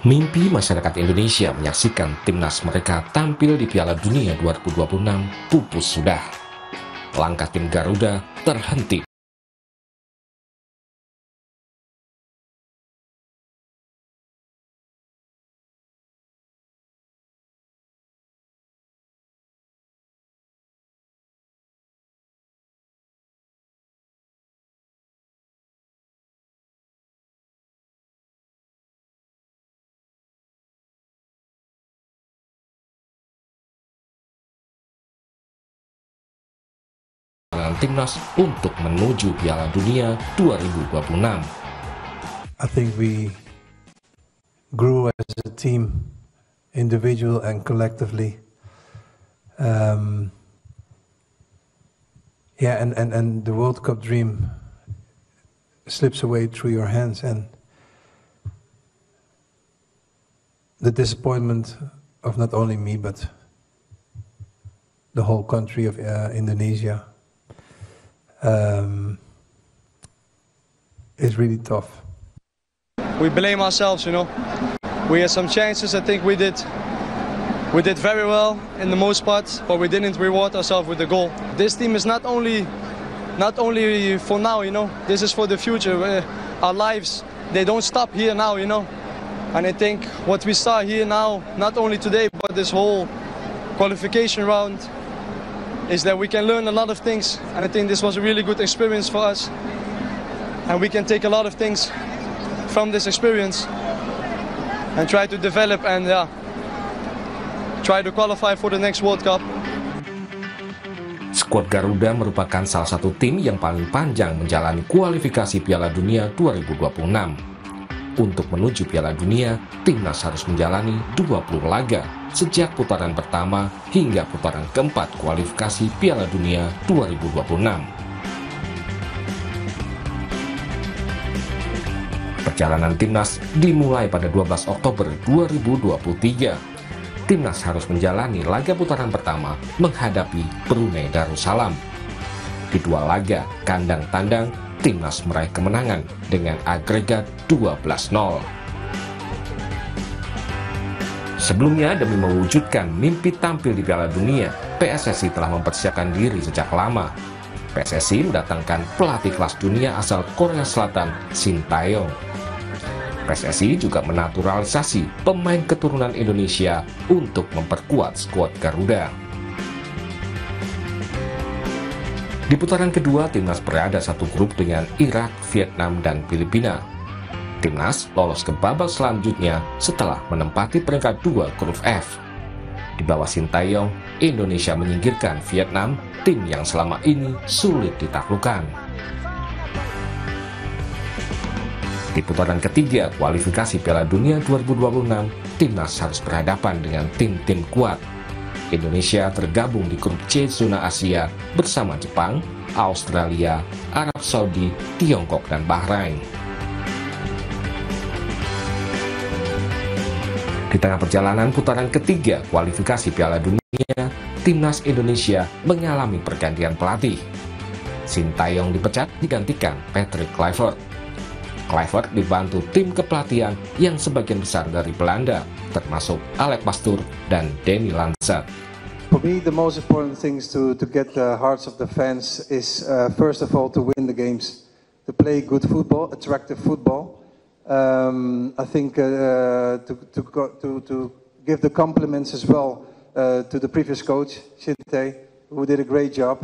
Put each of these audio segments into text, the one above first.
Mimpi masyarakat Indonesia menyaksikan timnas mereka tampil di Piala Dunia 2026 pupus sudah. Langkah tim Garuda terhenti. Dengan timnas untuk menuju Piala Dunia 2026. I think we grew as a team, individual and collectively. And the World Cup dream slips away through your hands, and the disappointment of not only me but the whole country of Indonesia is really tough. We blame ourselves, you know. We had some chances. I think we did very well in the most part, but we didn't reward ourselves with the goal. This team is not only for now, you know. This is for the future. Our lives, they don't stop here now, you know. And I think what we saw here now, not only today but this whole qualification round, is that we can learn a lot of things. And I think this was a really good experience for us. And we can take a lot of things from this experience and try to develop and try to qualify for the next World Cup. Skuad Garuda merupakan salah satu tim yang paling panjang menjalani kualifikasi Piala Dunia 2026. Untuk menuju Piala Dunia, timnas harus menjalani 20 laga sejak putaran pertama hingga putaran keempat kualifikasi Piala Dunia 2026. Perjalanan timnas dimulai pada 12 Oktober 2023. Timnas harus menjalani laga putaran pertama menghadapi Brunei Darussalam. Di dua laga kandang tandang, timnas meraih kemenangan dengan agregat 12-0. Sebelumnya, demi mewujudkan mimpi tampil di Piala Dunia, PSSI telah mempersiapkan diri sejak lama. PSSI mendatangkan pelatih kelas dunia asal Korea Selatan, Shin Tae-yong. PSSI juga menaturalisasi pemain keturunan Indonesia untuk memperkuat skuad Garuda. Di putaran kedua, timnas berada satu grup dengan Irak, Vietnam, dan Filipina. Timnas lolos ke babak selanjutnya setelah menempati peringkat 2 grup F. Di bawah Shin Tae-yong, Indonesia menyingkirkan Vietnam, tim yang selama ini sulit ditaklukkan. Di putaran ketiga kualifikasi Piala Dunia 2026, timnas harus berhadapan dengan tim-tim kuat. Indonesia tergabung di grup C zona Asia bersama Jepang, Australia, Arab Saudi, Tiongkok, dan Bahrain. Di tengah perjalanan putaran ketiga kualifikasi Piala Dunia, timnas Indonesia mengalami pergantian pelatih. Shin Tae-yong dipecat digantikan Patrick Kluivert. Kluivert dibantu tim kepelatihan yang sebagian besar dari Belanda, termasuk Alex Pastoor dan Danny Lanza. For me, the most important thing to get the hearts of the fans is first of all to win the games, to play good football, attractive football. I think to give the compliments as well to the previous coach, Shin Tae, who did a great job.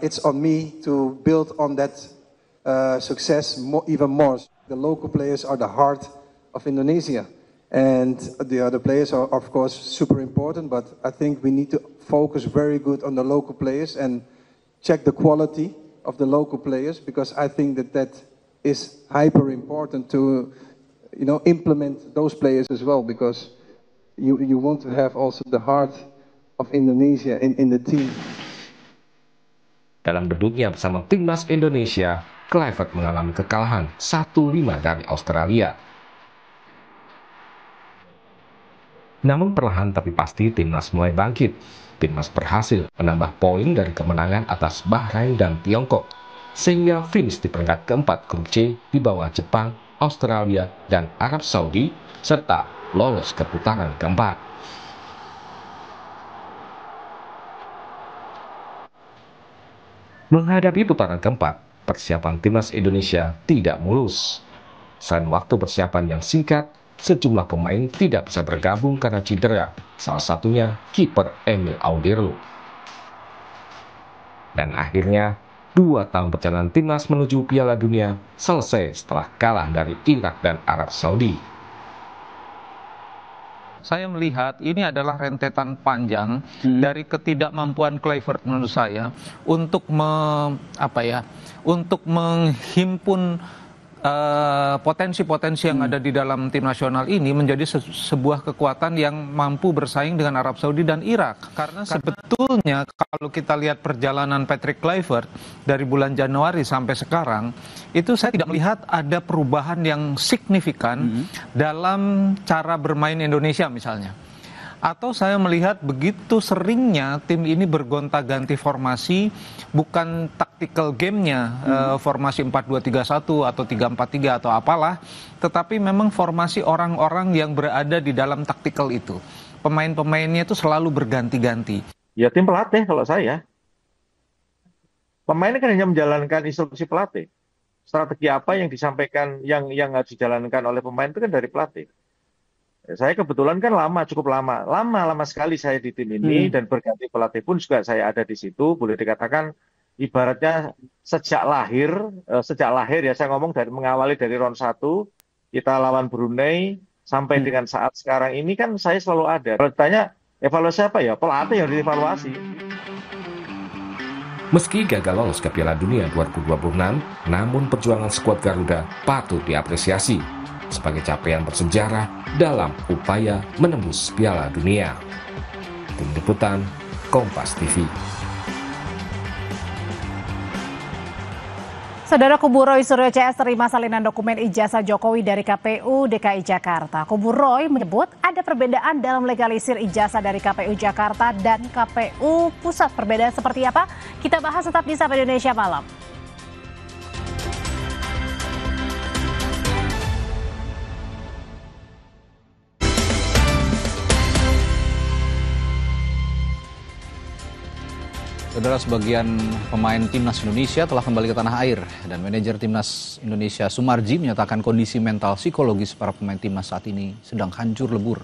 It's on me to build on that success even more. The local players are the heart of Indonesia, and the other players are of course super important, but I think we need to focus very good on the local players and check the quality of the local players, because I think that is hyper important to, you know, implement those players as well, because you want to have also the heart of Indonesia in the team. Dalam debutnya bersama timnas Indonesia, Kluivert mengalami kekalahan 1-5 dari Australia. Namun perlahan tapi pasti timnas mulai bangkit. Timnas berhasil menambah poin dari kemenangan atas Bahrain dan Tiongkok, sehingga finish di peringkat keempat grup C di bawah Jepang, Australia, dan Arab Saudi, serta lolos ke putaran keempat. Menghadapi putaran keempat, persiapan timnas Indonesia tidak mulus. Selain waktu persiapan yang singkat, sejumlah pemain tidak bisa bergabung karena cedera, salah satunya kiper Emil Audirlo. Dan akhirnya, 2 tahun perjalanan timnas menuju Piala Dunia selesai setelah kalah dari Irak dan Arab Saudi. Saya melihat ini adalah rentetan panjang dari ketidakmampuan Kluivert menurut saya untuk untuk menghimpun potensi-potensi yang ada di dalam tim nasional ini menjadi sebuah kekuatan yang mampu bersaing dengan Arab Saudi dan Irak. Karena sebetulnya kalau kita lihat perjalanan Patrick Kluivert dari bulan Januari sampai sekarang, itu saya tidak melihat ada perubahan yang signifikan dalam cara bermain Indonesia misalnya. Atau saya melihat begitu seringnya tim ini bergonta-ganti formasi, bukan tactical game-nya, formasi 4-2-3-1 atau 3-4-3 atau apalah, tetapi memang formasi orang-orang yang berada di dalam tactical itu. Pemain-pemainnya itu selalu berganti-ganti. Ya tim pelatih kalau saya. Pemain kan hanya menjalankan instruksi pelatih. Strategi apa yang disampaikan, yang harus dijalankan oleh pemain itu kan dari pelatih. Saya kebetulan kan cukup lama sekali saya di tim ini dan berganti pelatih pun juga saya ada di situ. Boleh dikatakan ibaratnya sejak lahir ya saya ngomong mengawali dari round 1 kita lawan Brunei sampai dengan saat sekarang ini kan saya selalu ada. Kalau ditanya evaluasi apa ya, pelatih yang dievaluasi. Meski gagal lolos ke Piala Dunia 2026, namun perjuangan skuad Garuda patut diapresiasi sebagai capaian bersejarah dalam upaya menembus Piala Dunia. Tim Liputan, Kompas TV. Saudara, kubu Roy Suryo CS terima salinan dokumen ijazah Jokowi dari KPU DKI Jakarta. Kubu Roy menyebut ada perbedaan dalam legalisir ijazah dari KPU Jakarta dan KPU Pusat. Perbedaan seperti apa? Kita bahas tetap di Sapa Indonesia Malam. Saudara, sebagian pemain timnas Indonesia telah kembali ke tanah air dan manajer timnas Indonesia Sumarji menyatakan kondisi mental psikologis para pemain timnas saat ini sedang hancur lebur.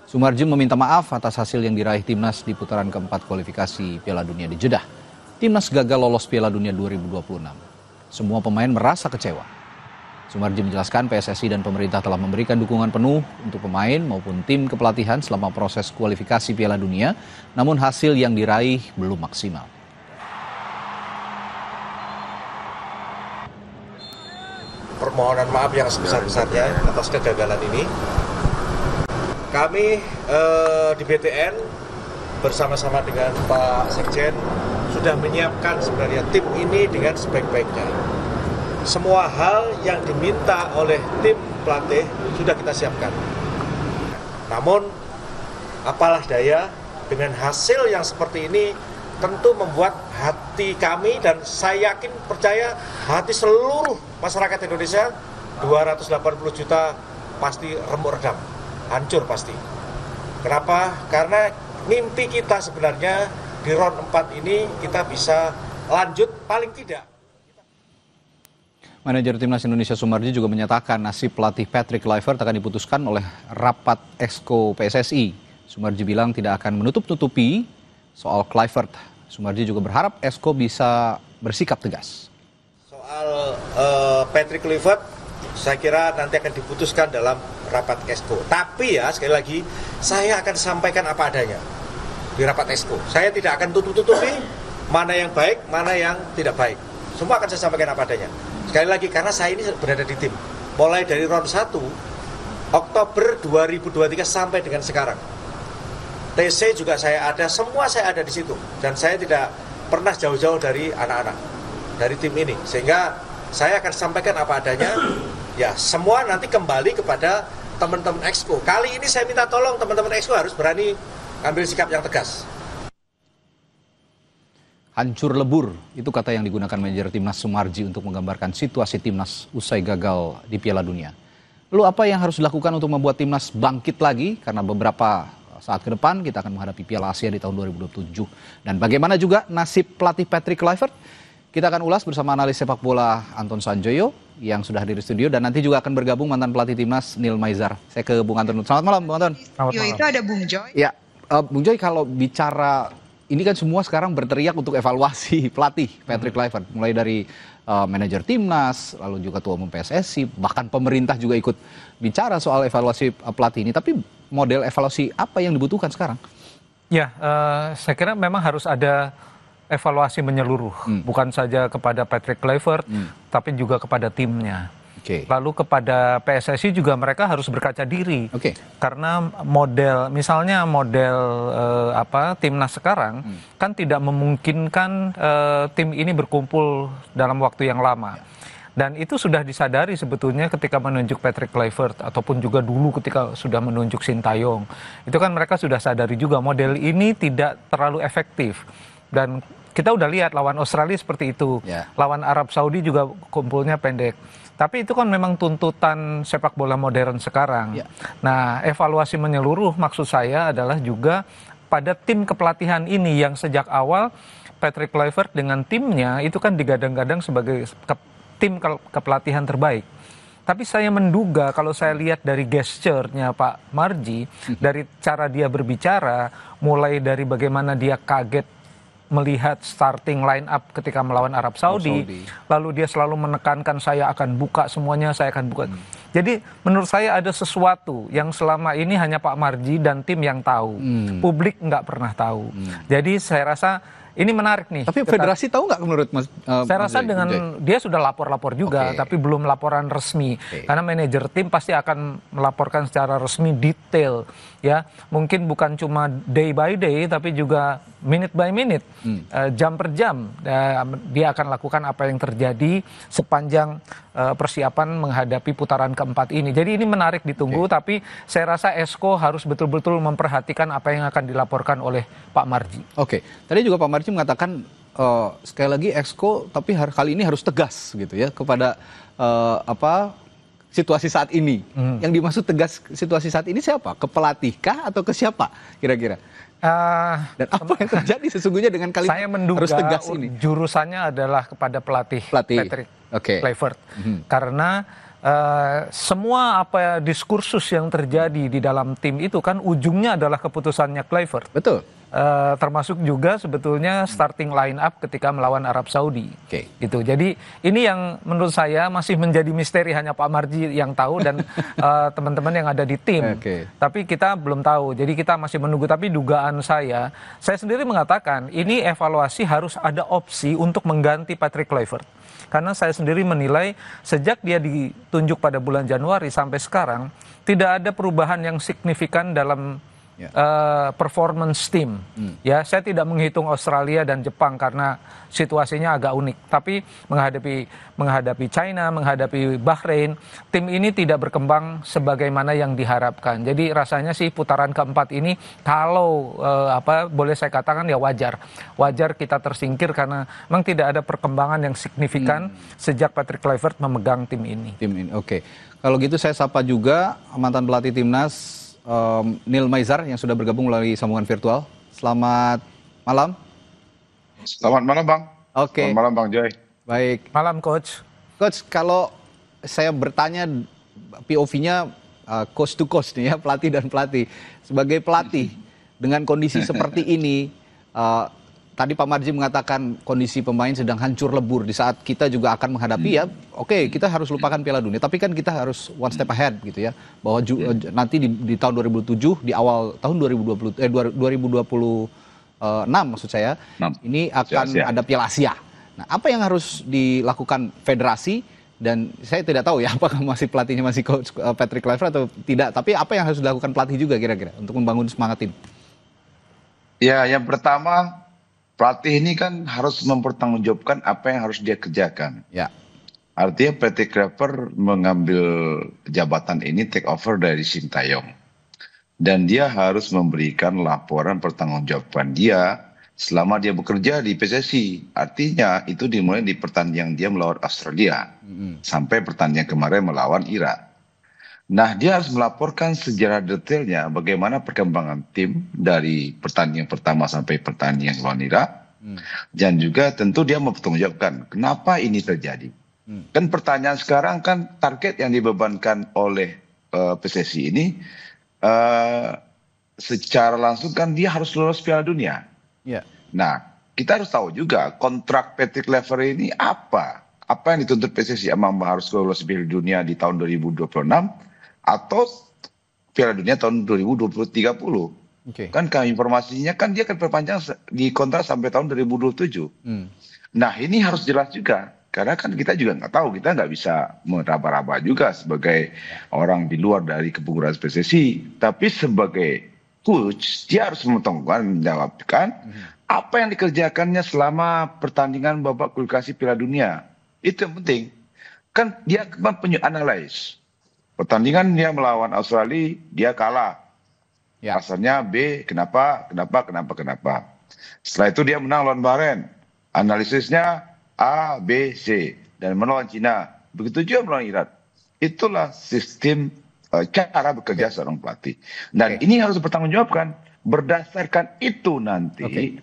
Sumarji meminta maaf atas hasil yang diraih timnas di putaran keempat kualifikasi Piala Dunia di Jeddah. Timnas gagal lolos Piala Dunia 2026. Semua pemain merasa kecewa. Sumarji menjelaskan PSSI dan pemerintah telah memberikan dukungan penuh untuk pemain maupun tim kepelatihan selama proses kualifikasi Piala Dunia, namun hasil yang diraih belum maksimal. Permohonan maaf yang sebesar-besarnya atas kegagalan ini. Kami di BTN bersama-sama dengan Pak Sekjen sudah menyiapkan sebenarnya tim ini dengan sebaik-baiknya. Semua hal yang diminta oleh tim pelatih sudah kita siapkan. Namun, apalah daya, dengan hasil yang seperti ini tentu membuat hati kami dan saya yakin percaya hati seluruh masyarakat Indonesia 280 juta pasti remuk redam, hancur pasti. Kenapa? Karena mimpi kita sebenarnya di round 4 ini kita bisa lanjut paling tidak. Manajer Timnas Indonesia Sumarji juga menyatakan nasib pelatih Patrick Kluivert akan diputuskan oleh rapat Exco PSSI. Sumarji bilang tidak akan menutup-tutupi soal Kluivert. Sumarji juga berharap Exco bisa bersikap tegas. Soal Patrick Kluivert, saya kira nanti akan diputuskan dalam rapat Exco. Tapi ya, sekali lagi, saya akan sampaikan apa adanya di rapat Exco. Saya tidak akan tutup-tutupi mana yang baik, mana yang tidak baik. Semua akan saya sampaikan apa adanya. Sekali lagi, karena saya ini berada di tim. Mulai dari round 1, Oktober 2023 sampai dengan sekarang. TC juga saya ada, semua saya ada di situ. Dan saya tidak pernah jauh-jauh dari anak-anak, dari tim ini. Sehingga saya akan sampaikan apa adanya. Ya, semua nanti kembali kepada teman-teman Exco. Kali ini saya minta tolong teman-teman Exco harus berani ambil sikap yang tegas. Hancur lebur, itu kata yang digunakan manajer timnas Sumarji untuk menggambarkan situasi timnas usai gagal di Piala Dunia. Lalu apa yang harus dilakukan untuk membuat timnas bangkit lagi? Karena beberapa saat ke depan kita akan menghadapi Piala Asia di tahun 2027. Dan bagaimana juga nasib pelatih Patrick Kluivert? Kita akan ulas bersama analis sepak bola Anton Sanjoyo yang sudah hadir di studio, dan nanti juga akan bergabung mantan pelatih timnas Neil Maizar. Saya ke Bung Anton. Selamat malam, Bung Anton. Selamat malam. Itu ada Bung Joy. Ya, Bung Joy, kalau bicara ini kan semua sekarang berteriak untuk evaluasi pelatih Patrick Kluivert, mulai dari manajer timnas, lalu juga ketua umum PSSI, bahkan pemerintah juga ikut bicara soal evaluasi pelatih ini. Tapi model evaluasi apa yang dibutuhkan sekarang? Ya, saya kira memang harus ada evaluasi menyeluruh, bukan saja kepada Patrick Kluivert, tapi juga kepada timnya. Lalu kepada PSSI juga mereka harus berkaca diri, karena misalnya model timnas sekarang kan tidak memungkinkan tim ini berkumpul dalam waktu yang lama. Dan itu sudah disadari sebetulnya ketika menunjuk Patrick Kluivert, ataupun juga dulu ketika sudah menunjuk Sintayong. Itu kan mereka sudah sadari juga model ini tidak terlalu efektif. Dan kita udah lihat lawan Australia seperti itu, lawan Arab Saudi juga kumpulnya pendek. Tapi itu kan memang tuntutan sepak bola modern sekarang. Nah, evaluasi menyeluruh maksud saya adalah juga pada tim kepelatihan ini yang sejak awal Patrick Kluivert dengan timnya itu kan digadang-gadang sebagai tim kepelatihan terbaik. Tapi saya menduga kalau saya lihat dari gesture-nya Pak Marji, dari cara dia berbicara, mulai dari bagaimana dia kaget melihat starting line up ketika melawan Arab Saudi, lalu dia selalu menekankan saya akan buka semuanya, saya akan buka. Jadi menurut saya ada sesuatu yang selama ini hanya Pak Marji dan tim yang tahu, publik nggak pernah tahu. Jadi saya rasa ini menarik nih. Tapi federasi tahu nggak menurut Mas? Saya rasa dengan dia sudah lapor-lapor juga, tapi belum laporan resmi. Karena manajer tim pasti akan melaporkan secara resmi detail, ya. Mungkin bukan cuma day by day, tapi juga minute by minute, jam per jam. Dia akan lakukan apa yang terjadi sepanjang persiapan menghadapi putaran keempat ini. Jadi ini menarik ditunggu, tapi saya rasa Esko harus betul-betul memperhatikan apa yang akan dilaporkan oleh Pak Marji. Tadi juga Pak Marji mengatakan sekali lagi Esko, tapi kali ini harus tegas gitu ya kepada situasi saat ini. Yang dimaksud tegas situasi saat ini siapa? Ke pelatih kah atau ke siapa kira-kira? Dan apa yang terjadi sesungguhnya dengan kalimat saya menduga harus tegas ini? Jurusannya adalah kepada pelatih. Patrick Kluivert. Karena semua diskursus yang terjadi di dalam tim itu kan ujungnya adalah keputusannya Kluivert. Betul. Termasuk juga sebetulnya starting line up ketika melawan Arab Saudi. Gitu. Jadi ini yang menurut saya masih menjadi misteri, hanya Pak Marji yang tahu dan teman-teman yang ada di tim. Tapi kita belum tahu. Jadi kita masih menunggu. Tapi dugaan saya sendiri mengatakan ini evaluasi harus ada opsi untuk mengganti Patrick Kluivert. Karena saya sendiri menilai sejak dia ditunjuk pada bulan Januari sampai sekarang tidak ada perubahan yang signifikan dalam performance tim. Ya, saya tidak menghitung Australia dan Jepang karena situasinya agak unik. Tapi menghadapi China, menghadapi Bahrain, tim ini tidak berkembang sebagaimana yang diharapkan. Jadi rasanya sih putaran keempat ini kalau boleh saya katakan ya wajar kita tersingkir karena memang tidak ada perkembangan yang signifikan sejak Patrick Kluivert memegang tim ini. Kalau gitu saya sapa juga mantan pelatih timnas Neil Maizar yang sudah bergabung melalui sambungan virtual. Selamat malam. Selamat malam Bang. Selamat malam Bang Joy. Baik. Malam Coach. Coach, kalau saya bertanya POV-nya coach to coach nih ya, pelatih dan pelatih. Sebagai pelatih dengan kondisi seperti ini, tadi Pak Marji mengatakan kondisi pemain sedang hancur lebur di saat kita juga akan menghadapi kita harus lupakan Piala Dunia, tapi kan kita harus one step ahead gitu ya, bahwa nanti di tahun 2007 di awal tahun 2026 maksud saya ini akan ada Piala Asia. Nah, apa yang harus dilakukan federasi? Dan saya tidak tahu ya apakah pelatihnya masih coach Patrick Kluivert atau tidak, tapi apa yang harus dilakukan pelatih juga kira-kira untuk membangun semangat tim? Ya, yang pertama pelatih ini kan harus mempertanggungjawabkan apa yang harus dia kerjakan. Artinya Patrick Kluivert mengambil jabatan ini take over dari Sintayong. Dan dia harus memberikan laporan pertanggungjawaban dia selama dia bekerja di PSSI. Artinya itu dimulai di pertandingan dia melawan Australia sampai pertandingan kemarin melawan Irak. Nah, dia harus melaporkan sejarah detailnya bagaimana perkembangan tim dari pertandingan pertama sampai pertandingan lawan Irak. Dan juga tentu dia mempertanggungjawabkan kenapa ini terjadi. Kan pertanyaan sekarang kan target yang dibebankan oleh PSSI ini secara langsung kan dia harus lolos Piala Dunia. Nah, kita harus tahu juga kontrak Patrick Kluivert ini apa yang dituntut PSSI, emang harus lolos Piala Dunia di tahun 2026 atau Piala Dunia tahun 2030. Kan informasinya kan dia akan perpanjang di kontrak sampai tahun 2027. Nah, ini harus jelas juga. Karena kan kita juga nggak tahu, kita nggak bisa meraba-raba juga sebagai orang di luar dari kepengurusan PSSI. Tapi sebagai coach, dia harus menjawabkan apa yang dikerjakannya selama pertandingan babak kualifikasi Piala Dunia. Itu yang penting. Kan dia punya analis. Pertandingan dia melawan Australia, dia kalah. Alasannya B, kenapa. Setelah itu dia menang lawan Bahrain. Analisisnya A, B, C. Dan melawan Cina. Begitu juga melawan Irak. Itulah sistem cara bekerja seorang pelatih. Dan ini harus bertanggungjawabkan. Berdasarkan itu nanti,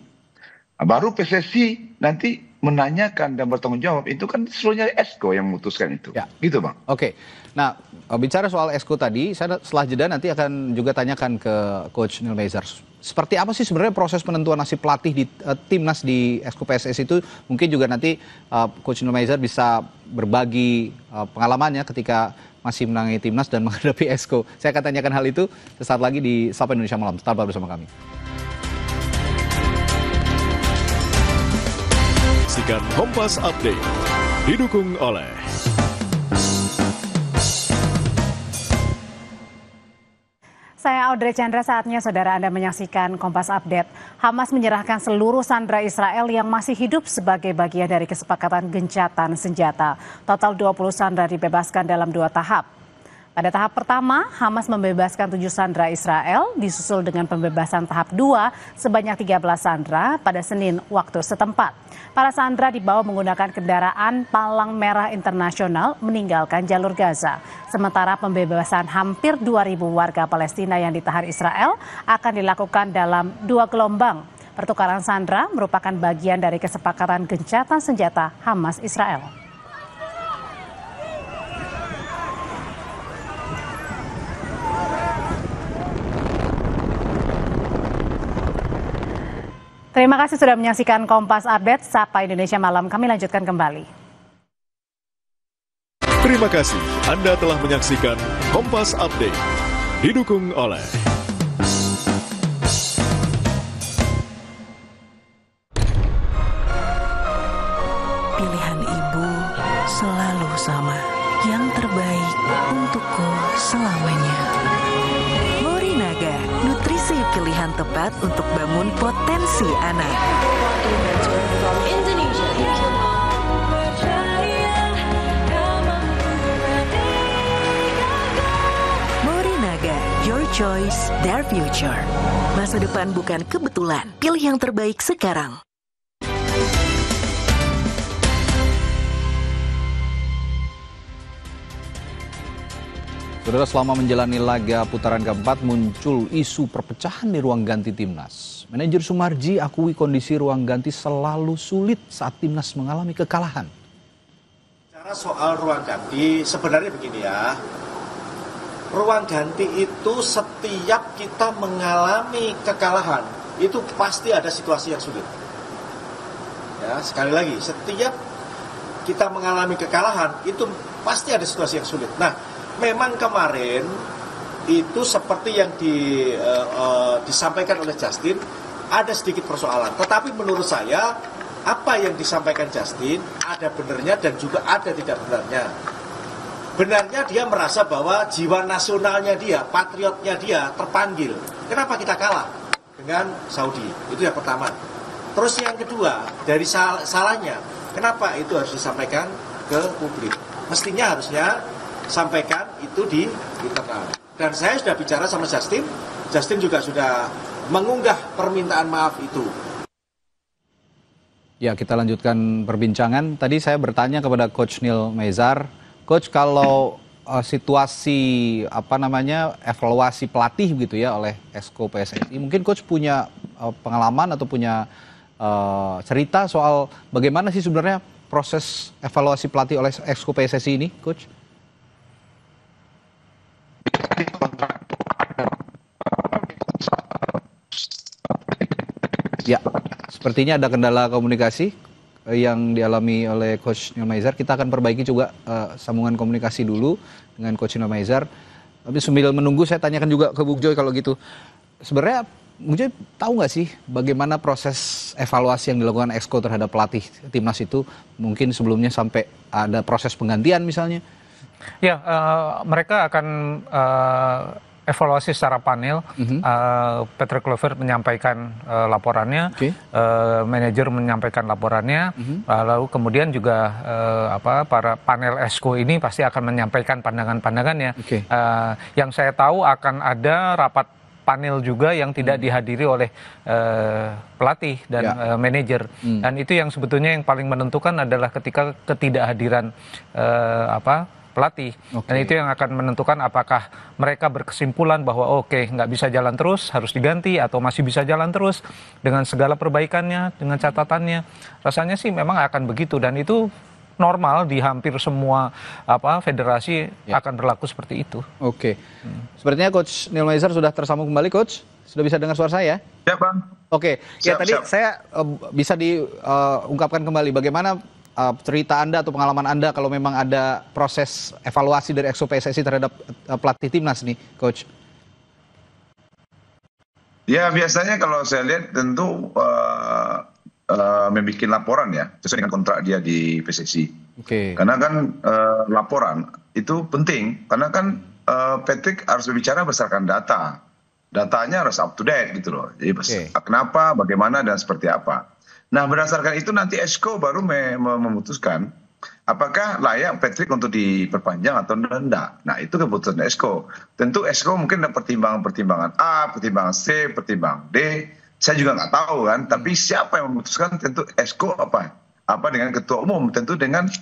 baru PSSI nanti menanyakan dan bertanggung jawab. Itu kan seluruhnya Esko yang memutuskan itu. Gitu, Bang. Nah, bicara soal Esko tadi, saya setelah jeda nanti akan juga tanyakan ke Coach Neil Meizer. Seperti apa sih sebenarnya proses penentuan nasib pelatih di timnas di Esko PSSI itu? Mungkin juga nanti Coach Neil Meizer bisa berbagi pengalamannya ketika masih menangani timnas dan menghadapi Esko. Saya akan tanyakan hal itu sesaat lagi di Sapa Indonesia Malam. Tetaplah bersama kami. Saksikan Kompas Update didukung oleh Saya Audrey Chandra, saatnya saudara Anda menyaksikan Kompas Update. Hamas menyerahkan seluruh sandera Israel yang masih hidup sebagai bagian dari kesepakatan gencatan senjata. Total 20 sandera dibebaskan dalam 2 tahap. Pada tahap pertama, Hamas membebaskan 7 sandera Israel, disusul dengan pembebasan tahap 2 sebanyak 13 sandera pada Senin waktu setempat. Para sandera dibawa menggunakan kendaraan Palang Merah Internasional meninggalkan jalur Gaza. Sementara pembebasan hampir 2.000 warga Palestina yang ditahan Israel akan dilakukan dalam 2 gelombang. Pertukaran sandera merupakan bagian dari kesepakatan gencatan senjata Hamas Israel. Terima kasih sudah menyaksikan Kompas Update. Sapa Indonesia Malam, kami lanjutkan kembali. Terima kasih Anda telah menyaksikan Kompas Update. Didukung oleh pilihan ibu selalu sama, yang terbaik untukku selamanya. Morinaga, nutrisi pilihan tepat untuk bangun potensi anak. Morinaga, your choice, their future. Masa depan bukan kebetulan, pilih yang terbaik sekarang. Saudara, selama menjalani laga putaran keempat muncul isu perpecahan di ruang ganti timnas. Manajer Sumarji akui kondisi ruang ganti selalu sulit saat timnas mengalami kekalahan. Cara soal ruang ganti sebenarnya begini ya. Ruang ganti itu setiap kita mengalami kekalahan itu pasti ada situasi yang sulit. Ya, sekali lagi, setiap kita mengalami kekalahan itu pasti ada situasi yang sulit. Nah, memang kemarin itu seperti yang disampaikan oleh Justin, ada sedikit persoalan. Tetapi menurut saya, apa yang disampaikan Justin ada benarnya dan juga ada tidak benarnya. Benarnya dia merasa bahwa jiwa nasionalnya dia, patriotnya dia terpanggil. Kenapa kita kalah dengan Saudi? Itu yang pertama. Terus yang kedua, dari salahnya, kenapa itu harus disampaikan ke publik? Mestinya harusnya sampaikan itu di internal. Dan saya sudah bicara sama Justin juga sudah mengunggah permintaan maaf itu. Ya, kita lanjutkan perbincangan. Tadi saya bertanya kepada Coach Neil Maizar, Coach, kalau situasi evaluasi pelatih gitu ya oleh Exco PSSI, mungkin Coach punya pengalaman atau punya cerita soal bagaimana sih sebenarnya proses evaluasi pelatih oleh Exco PSSI ini, Coach? Ya, sepertinya ada kendala komunikasi yang dialami oleh Coach Neil Maizar. Kita akan perbaiki juga sambungan komunikasi dulu dengan Coach Neil Maizar. Tapi sambil menunggu saya tanyakan juga ke Bung Joy kalau gitu. Sebenarnya Bung Joy tahu nggak sih bagaimana proses evaluasi yang dilakukan Exco terhadap pelatih timnas itu? Mungkin sebelumnya sampai ada proses penggantian misalnya? Ya, mereka akan evaluasi secara panel. Patrick Kluivert menyampaikan laporannya, manajer menyampaikan laporannya, lalu kemudian juga para panel Exco ini pasti akan menyampaikan pandangan-pandangannya. Yang saya tahu akan ada rapat panel juga yang tidak dihadiri oleh pelatih dan manajer. Dan itu yang sebetulnya yang paling menentukan adalah ketika ketidakhadiran pelatih. Dan itu yang akan menentukan apakah mereka berkesimpulan bahwa nggak bisa jalan terus, harus diganti, atau masih bisa jalan terus dengan segala perbaikannya, dengan catatannya. Rasanya sih memang akan begitu, dan itu normal di hampir semua federasi akan berlaku seperti itu. Sepertinya Coach Neil Maizar sudah tersambung kembali, Coach. Sudah bisa dengar suara saya? Ya, Bang. Tadi saya bisa diungkapkan kembali bagaimana cerita Anda atau pengalaman Anda kalau memang ada proses evaluasi dari Exco PSSI terhadap pelatih timnas nih, Coach? Ya, biasanya kalau saya lihat tentu membuat laporan ya, sesuai dengan kontrak dia di PSSI. Karena kan laporan itu penting, karena kan Patrick harus berbicara berdasarkan data. Datanya harus up to date gitu loh. Jadi kenapa, bagaimana, dan seperti apa. Nah, berdasarkan itu nanti Exco baru memutuskan apakah layak Patrick untuk diperpanjang atau tidak. Nah, itu keputusan Exco. Tentu Exco mungkin ada pertimbangan A, pertimbangan C, pertimbangan D. Saya juga nggak tahu kan. Tapi siapa yang memutuskan tentu Exco apa dengan ketua umum. Tentu dengan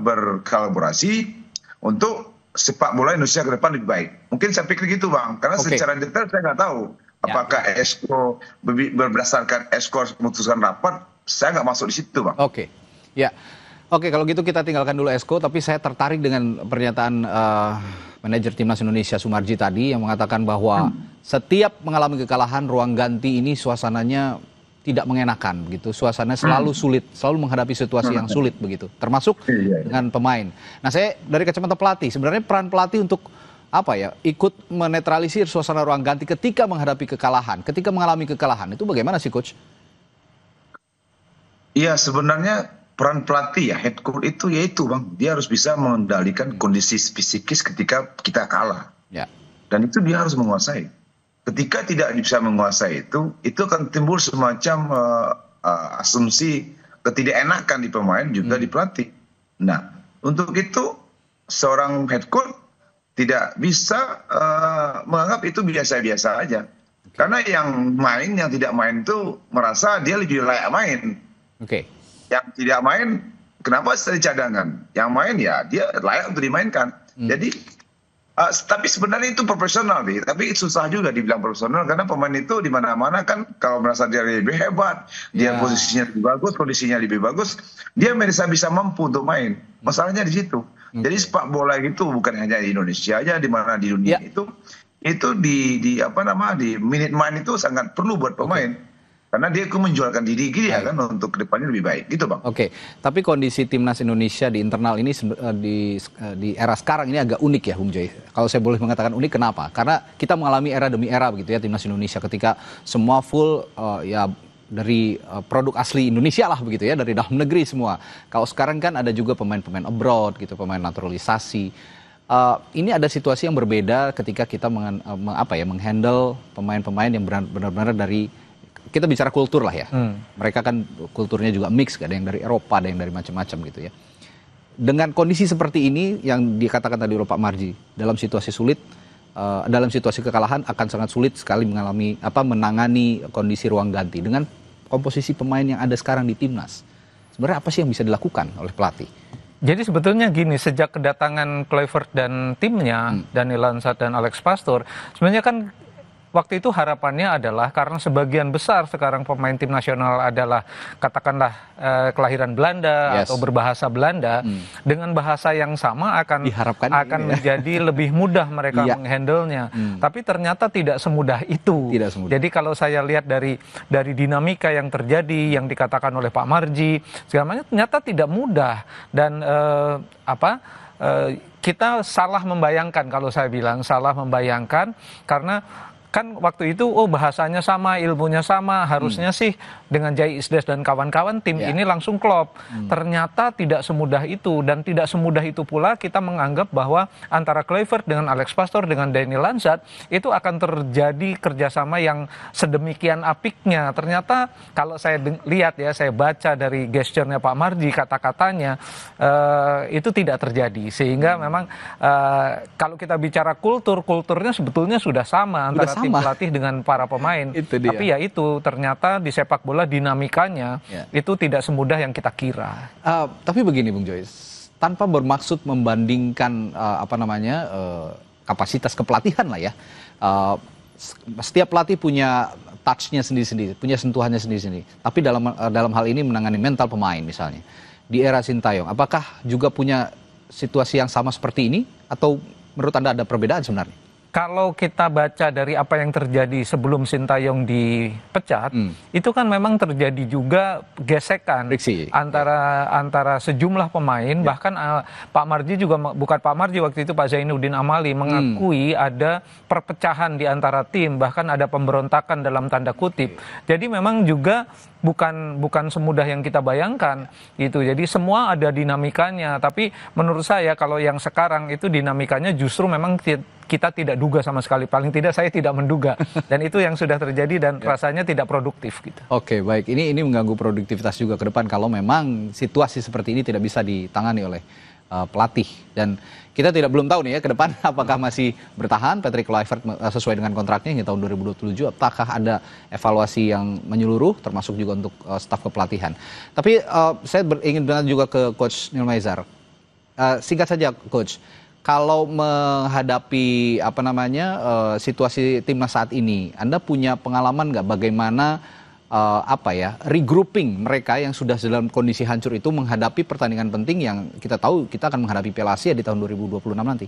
berkolaborasi untuk sepak bola Indonesia ke depan lebih baik. Mungkin saya pikir gitu, Bang. Karena secara detail saya nggak tahu. Apakah Exco berdasarkan Exco memutuskan rapat, saya nggak masuk di situ, Bang. Kalau gitu kita tinggalkan dulu Exco, tapi saya tertarik dengan pernyataan manajer Timnas Indonesia Sumarji tadi yang mengatakan bahwa setiap mengalami kekalahan, ruang ganti ini suasananya tidak mengenakan begitu. Suasananya selalu sulit, selalu menghadapi situasi yang sulit begitu, termasuk dengan pemain. Nah, saya dari kacamata pelatih, sebenarnya peran pelatih untuk ikut menetralisir suasana ruang ganti ketika menghadapi kekalahan, ketika mengalami kekalahan, itu bagaimana sih, Coach? Iya, sebenarnya peran pelatih head coach itu yaitu, Bang, dia harus bisa mengendalikan kondisi psikis ketika kita kalah. Dan itu dia harus menguasai. Ketika tidak bisa menguasai itu akan timbul semacam asumsi ketidakenakan di pemain juga di pelatih. Nah, untuk itu seorang head coach tidak bisa menganggap itu biasa-biasa aja. Karena yang tidak main itu merasa dia lebih layak main. Yang tidak main, kenapa jadi cadangan? Yang main ya dia layak untuk dimainkan. Jadi, tapi sebenarnya itu profesional, tapi susah juga dibilang profesional karena pemain itu di mana-mana kan kalau merasa dia lebih hebat, dia posisinya lebih bagus, kondisinya lebih bagus, dia bisa mampu untuk main. Masalahnya di situ. Jadi sepak bola itu bukan hanya di Indonesia aja, di mana di dunia itu di minute main itu sangat perlu buat pemain. Karena dia menjualkan diri dia kan untuk kedepannya lebih baik, gitu, Bang. Tapi kondisi timnas Indonesia di internal ini di era sekarang ini agak unik ya, Bung Joy. Kalau saya boleh mengatakan unik, kenapa? Karena kita mengalami era demi era begitu ya timnas Indonesia ketika semua full dari produk asli Indonesia lah begitu ya, dari dalam negeri semua. Kalau sekarang kan ada juga pemain-pemain abroad gitu, pemain naturalisasi. Ini ada situasi yang berbeda ketika kita menghandle pemain-pemain yang benar-benar dari, kita bicara kultur lah ya. Mereka kan kulturnya juga mix, ada yang dari Eropa, ada yang dari macam-macam gitu ya. Dengan kondisi seperti ini yang dikatakan tadi oleh Pak Marji, dalam situasi sulit, dalam situasi kekalahan akan sangat sulit sekali menangani kondisi ruang ganti. Dengan komposisi pemain yang ada sekarang di timnas, sebenarnya apa sih yang bisa dilakukan oleh pelatih? Jadi sebetulnya gini, sejak kedatangan Kluivert dan timnya, Dani Lansat dan Alex Pastoor, sebenarnya kan waktu itu harapannya adalah karena sebagian besar sekarang pemain tim nasional adalah katakanlah kelahiran Belanda atau berbahasa Belanda, dengan bahasa yang sama akan menjadi lebih mudah mereka menghandle-nya. Tapi ternyata tidak semudah itu. Jadi kalau saya lihat dari dinamika yang terjadi, yang dikatakan oleh Pak Marji, segala macam ternyata tidak mudah dan kita salah membayangkan, kalau saya bilang salah membayangkan karena kan waktu itu bahasanya sama, ilmunya sama, harusnya sih dengan Jai Isdes dan kawan-kawan tim ini langsung klop. Ternyata tidak semudah itu, dan tidak semudah itu pula kita menganggap bahwa antara Kluivert dengan Alex Pastoor dengan Dani Lansat itu akan terjadi kerjasama yang sedemikian apiknya. Ternyata kalau saya lihat ya, saya baca dari gesturnya Pak Marji, kata-katanya itu tidak terjadi. Sehingga memang kalau kita bicara kulturnya sebetulnya sudah sama antara tim pelatih dengan para pemain. Tapi ya itu ternyata di sepak bola dinamikanya itu tidak semudah yang kita kira. Tapi begini Bung Joyce, tanpa bermaksud membandingkan kapasitas kepelatihan lah ya. Setiap pelatih punya touch-nya sendiri-sendiri, punya sentuhannya sendiri-sendiri. Tapi dalam hal ini menangani mental pemain misalnya. Di era Sintayong, apakah juga punya situasi yang sama seperti ini atau menurut Anda ada perbedaan sebenarnya? Kalau kita baca dari apa yang terjadi sebelum Sintayong dipecat, itu kan memang terjadi juga gesekan antara sejumlah pemain, bahkan Pak Marji juga, bukan Pak Marji waktu itu, Pak Zainuddin Amali mengakui ada perpecahan di antara tim, bahkan ada pemberontakan dalam tanda kutip. Jadi memang juga bukan semudah yang kita bayangkan gitu. Jadi semua ada dinamikanya, tapi menurut saya kalau yang sekarang itu dinamikanya justru memang kita tidak duga sama sekali. Paling tidak saya tidak menduga. Dan itu yang sudah terjadi dan rasanya tidak produktif gitu. Oke, baik. Ini mengganggu produktivitas juga ke depan kalau memang situasi seperti ini tidak bisa ditangani oleh pelatih. Dan kita belum tahu nih ya ke depan apakah masih bertahan Patrick Kluivert sesuai dengan kontraknya hingga tahun 2027, apakah ada evaluasi yang menyeluruh termasuk juga untuk staf kepelatihan. Tapi saya ingin bertanya juga ke Coach Neil Maizar. Singkat saja Coach, kalau menghadapi situasi timnas saat ini, Anda punya pengalaman nggak bagaimana regrouping mereka yang sudah dalam kondisi hancur itu menghadapi pertandingan penting yang kita tahu kita akan menghadapi Piala Asia di tahun 2026 nanti?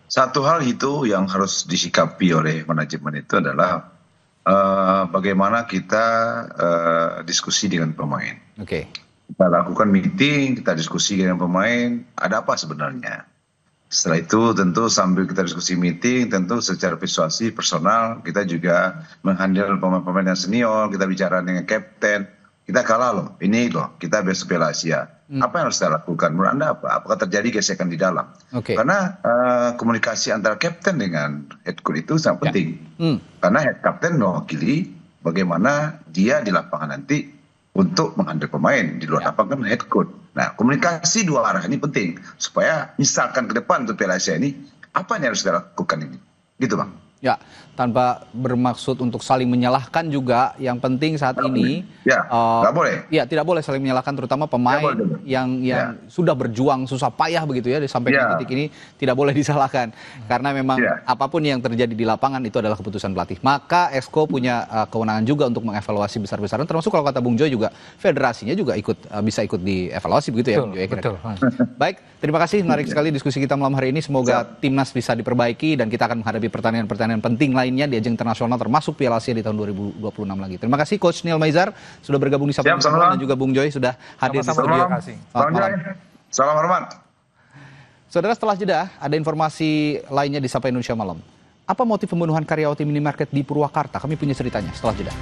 Satu hal itu yang harus disikapi oleh manajemen itu adalah bagaimana kita diskusi dengan pemain. Kita lakukan meeting, kita diskusi dengan pemain, ada apa sebenarnya. Setelah itu tentu sambil kita diskusi meeting, tentu secara persuasi personal kita juga menghandle pemain-pemain yang senior, kita bicara dengan kapten, kita kalah loh, ini loh, kita besok Piala Asia. Apa yang harus kita lakukan? Menurut Anda apa? Apakah terjadi gesekan di dalam? Karena komunikasi antara kapten dengan head coach itu sangat penting. Karena head kapten mewakili bagaimana dia di lapangan nanti untuk menghandle pemain, di luar lapangan head coach. Nah, komunikasi dua arah ini penting supaya misalkan ke depan untuk Piala Asia ini apa yang harus kita lakukan ini, gitu Bang. Ya, tanpa bermaksud untuk saling menyalahkan juga, yang penting saat ini nggak boleh. Ya, tidak boleh saling menyalahkan, terutama pemain yang sudah berjuang susah payah begitu ya sampai ke titik ini, tidak boleh disalahkan karena memang apapun yang terjadi di lapangan itu adalah keputusan pelatih. Maka Exco punya kewenangan juga untuk mengevaluasi besar-besaran, termasuk kalau kata Bung Joy juga federasinya juga bisa ikut dievaluasi begitu ya Bung Joy. Baik, terima kasih, menarik sekali diskusi kita malam hari ini. Semoga timnas bisa diperbaiki dan kita akan menghadapi pertandingan penting lainnya di ajang internasional termasuk Piala Asia di tahun 2026 lagi. Terima kasih Coach Neil Maizar sudah bergabung di Sapa dan juga Bung Joy sudah hadir di studio. Selamat malam. Salam hormat. Saudara, setelah jeda ada informasi lainnya di Sapa Indonesia Malam. Apa motif pembunuhan karyawati minimarket di Purwakarta? Kami punya ceritanya setelah jeda.